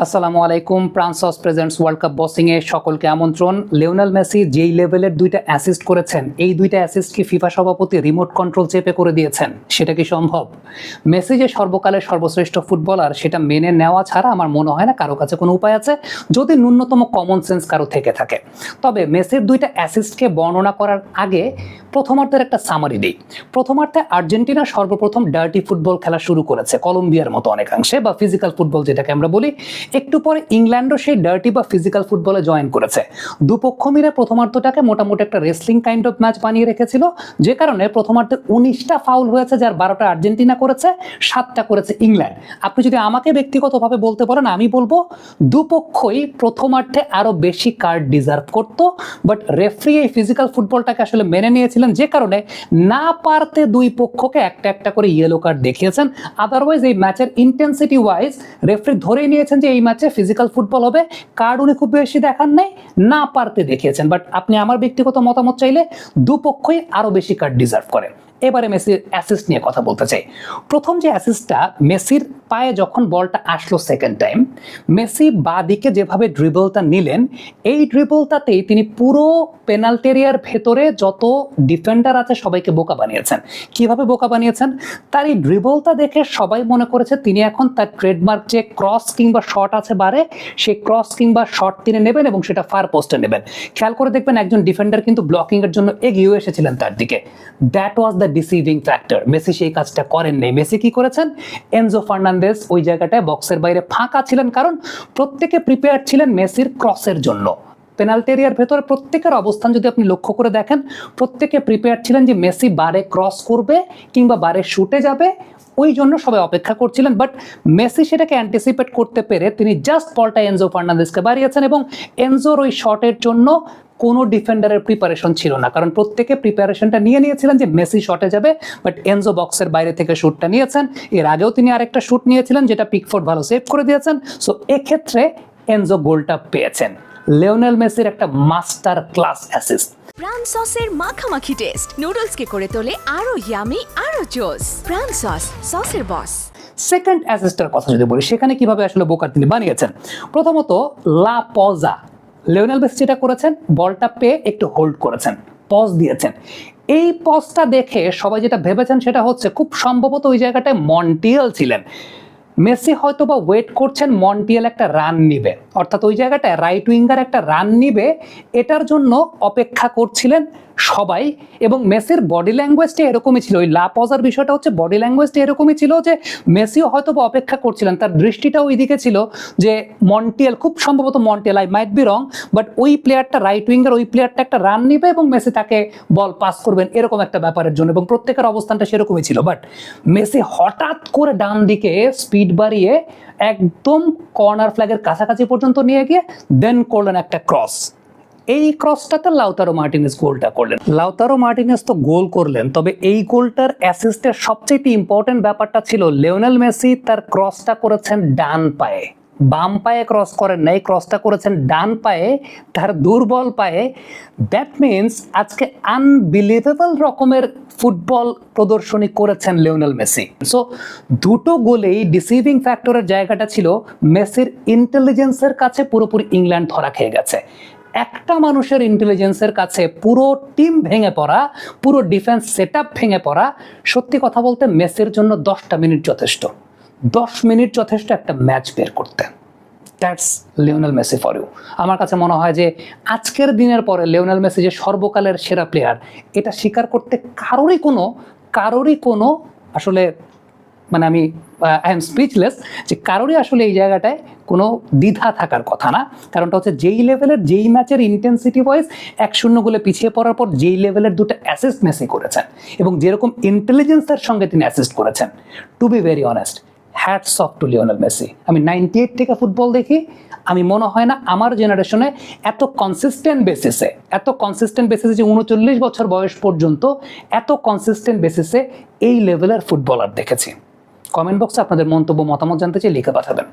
আসসালামু আলাইকুম। প্রান্সস presents world cup বসিং এ সকলকে আমন্ত্রণ। লিওনেল মেসি যেই লেভেলের দুইটা অ্যাসিস্ট করেছেন, এই দুইটা অ্যাসিস্ট কি ফিফা সভাপতি রিমোট কন্ট্রোল চেপে করে দিয়েছেন? সেটা কি সম্ভব? মেসি যে সর্বকালের সর্বশ্রেষ্ঠ ফুটবলার, সেটা মেনে নেওয়া ছাড়া আমার মনে হয় না কারো কাছে কোনো উপায় আছে, যদি ন্যূনতম কমন সেন্স কারো থেকে থাকে। তবে মেসির দুইটা অ্যাসিস্টকে বর্ণনা করার আগে প্রথমার্ধের একটা সামারি দিই। প্রথমার্ধে আর্জেন্টিনা সর্বপ্রথম ডার্টি ফুটবল খেলা শুরু করেছে, কলম্বিয়ার মতো অনেকাংশে, বা ফিজিক্যাল ফুটবল যেটাকে আমরা বলি। একটু পরে ইংল্যান্ডও সেই ডার্টি বা ফিজিক্যাল ফুটবলে জয়েন করেছে। দুপক্ষ মিলে প্রথমার্ধটাকে মোটামুটি একটা রেসলিং কাইন্ড অফ ম্যাচ বানিয়ে রেখেছিল, যে কারণে প্রথমার্ধে 19টা ফাউল হয়েছে, যার 12টা আর্জেন্টিনা করেছে, 7টা করেছে ইংল্যান্ড। আপনি যদি আমাকে ব্যক্তিগতভাবে বলতে পারেন, আমি বলবো দুপক্ষই প্রথমার্ধে আরো বেশি কার্ড ডিজার্ভ করতো, বাট রেফারি এই ফিজিক্যাল ফুটবলটাকে আসলে মেনে নিয়েছিলেন, যে কারণে না পারতে দুই পক্ষকে একটা একটা করে ইয়েলো কার্ড দেখিয়েছেন। আদারওয়াইজ এই ম্যাচের ইন্টেন্সিটি ওয়াইজ রেফারি ধরে নিয়েছেন যে এই ম্যাচে ফিজিক্যাল ফুটবল হবে, কার্ড উনি খুব বেশি দেখান নাই, না পারতে দেখিয়েছেন। বাট আপনি আমার ব্যক্তিগত মতামত চাইলে দুপক্ষই আরো বেশি কার্ড ডিজার্ভ করে। এবারে মেসির অ্যাসিস্ট নিয়ে কথা বলতে চাই। প্রথম যে অ্যাসিস্টটা, মেসির পায়ে যখন বলটা আসলো সেকেন্ড টাইম, মেসি বাঁ দিকে যেভাবে ড্রিবলটা নিলেন, এই ড্রিবলটাতেই তিনি পুরো পেনাল্টি এরিয়ার ভেতরে যত ডিফেন্ডার আছে সবাইকে বোকা বানিয়েছেন। কিভাবে বোকা বানিয়েছেন? তার এই ড্রিবলটা দেখে সবাই মনে করেছে তিনি এখন তার ট্রেডমার্ক যে ক্রস কিংবা শট আছে বারে, সেই ক্রস কিংবা শট তিনি নেবেন এবং সেটা ফার পোস্টে নেবেন। খেয়াল করে দেখবেন একজন ডিফেন্ডার কিন্তু ব্লকিং এর জন্য এগিয়ে এসেছিলেন তার দিকে। That was the deceiving factor. Messi সেই কাজটা করেন নাই। মেসি কি করেছেন? এনজো ফার্নান্দেজ ওই জায়গাটায় বক্সের বাইরে ফাঁকা ছিলেন, কারণ প্রত্যেকে প্রিপেয়ার ছিলেন মেসির ক্রসের জন্য। পেনাল্টি এরিয়ার ভেতরে প্রত্যেকের অবস্থান যদি আপনি লক্ষ্য করে দেখেন, প্রত্যেকে প্রিপেয়ার ছিলেন যে মেসি বারে ক্রস করবে কিংবা বারে শুটে যাবে, ওই জন্য সবাই অপেক্ষা করছিলেন। বাট মেসি সেটাকে অ্যান্টিসিপেট করতে পেরে তিনি জাস্ট বলটা এনজো ফার্নান্দেজকে বাড়িয়েছেন, এবং এনজোর ওই শটের জন্য কোনো ডিফেন্ডারের প্রিপারেশন ছিল না, কারণ প্রত্যেকে প্রিপারেশনটা নিয়ে নিয়েছিলেন যে মেসি শটে যাবে, বাট এনজো বক্সের বাইরে থেকে শুটটা নিয়েছেন। এর আগেও তিনি আরেকটা শুট নিয়েছিলেন, যেটা পিকফোর্ড ভালো সেভ করে দিয়েছেন। সো এক্ষেত্রে এনজো গোলটা পেয়েছেন। লিওনেল মেসির একটা মাস্টার ক্লাস অ্যাসিস্ট। প্রাণ সসের মাখামাখি টেস্ট নুডলসকে করে তোলে আরো ইয়ামি, আরো জোস। প্রাণ সস, সসের বস। সেকেন্ড অ্যাসিস্টের কথা যদি বলি, সেখানে কিভাবে আসলে বোকা তিনি বানিয়েছেন। প্রথমত লা পজা, লিওনেল মেসি যেটা করেছেন, বলটা পেয়ে একটু হোল্ড করেছেন, পজ দিয়েছেন। এই পজটা দেখে সবাই যেটা ভেবেছেন সেটা হচ্ছে খুব সম্ভবত ওই জায়গাটায় মন্টিয়েল ছিলেন। মেসি হয়তো বা ওয়েট করছেন মন্টিয়েল একটা রান নিবে, অর্থাৎ ওই জায়গাটায় রাইট উইঙ্গার একটা রান নিবে, এটার জন্য অপেক্ষা করছিলেন সবাই। এবং মেসির বডি ল্যাঙ্গুয়েজটা এরকমই ছিল। ওই লা পজার বিষয়টা হচ্ছে বডি ল্যাঙ্গুয়েজটা এরকমই ছিল যে মেসিও হয়তো বা অপেক্ষা করছিলেন, তার দৃষ্টিটাও ওইদিকে ছিল যে মন্টিয়েল, খুব সম্ভবত Montiel, I might be wrong, but ওই প্লেয়ারটা রাইট উইঙ্গার, ওই প্লেয়ারটা একটা রান নিবে এবং মেসি তাকে বল পাস করবেন, এরকম একটা ব্যাপারের জন্য, এবং প্রত্যেকের অবস্থানটা সেরকমই ছিল। বাট মেসি হঠাৎ করে ডান দিকে স্পিড বাড়িয়ে একদম কর্নার ফ্ল্যাগের কাছাকাছি পর্যন্ত নিয়ে গিয়ে দেন করলেন একটা ক্রস। এই ক্রসটাতে লাউতারো মার্টিনেজ গোলটা করলেন। লাউতারো মার্টিনেজ তো গোল করলেন, তবে এই গোলটার অ্যাসিস্টের সবচেয়ে ইম্পর্টেন্ট ব্যাপারটা ছিল লিওনেল মেসি তার ক্রসটা করেছেন ডান পায়ে, বাম পায়ে ক্রস করেন নাই, ক্রসটা করেছেন ডান পায়ে, তার দুর্বল পায়ে। দ্যাট মিনস আজকে আনবিলিভেবল রকমের ফুটবল প্রদর্শনী করেছেন লিওনেল মেসি। সো দুটো গোলেই ডিসিভিং ফ্যাক্টরের জায়গাটা ছিল মেসির ইন্টেলিজেন্সের কাছে পুরোপুরি ইংল্যান্ড ধরা খেয়ে গেছে। একটা মানুষের ইন্টেলিজেন্সের কাছে পুরো টিম ভেঙে পড়া, পুরো ডিফেন্স সেটআপ ভেঙে পড়া, সত্যি কথা বলতে মেসির জন্য 10টা মিনিট যথেষ্ট। 10 মিনিট যথেষ্ট একটা ম্যাচ বের করতে। That's Lionel Messi for you. আমার কাছে মনে হয় যে আজকের দিনের পরে লিওনেল মেসি যে সর্বকালের সেরা প্লেয়ার, এটা স্বীকার করতে কারোরই কোনো আসলে মানে আমি আই এম স্পিচলেস, যে কারোরই আসলে এই জায়গাটায় কোনো দ্বিধা থাকার কথা না। কারণটা হচ্ছে যেই লেভেলের, যেই ম্যাচের ইন্টেন্সিটি ওয়াইজ 1-0 গোলে পিছিয়ে পড়ার পর যেই লেভেলের দুটো অ্যাসিস্ট মেসি করেছেন, এবং যেরকম ইন্টেলিজেন্সের সঙ্গে তিনি অ্যাসিস্ট করেছেন, to be very honest, hats off to Lionel Messi. আমি 98 থেকে ফুটবল দেখি, আমি মনে হয় না আমার জেনারেশনে এত কনসিস্টেন্ট বেসিসে যে 39 বছর বয়স পর্যন্ত এত কনসিস্টেন্ট বেসিসে এই লেভেলের ফুটবলার দেখেছি। কমেন্ট বক্সে আপনাদের মন্তব্য, মতামত জানতে চাই, লিখে পাঠাবেন।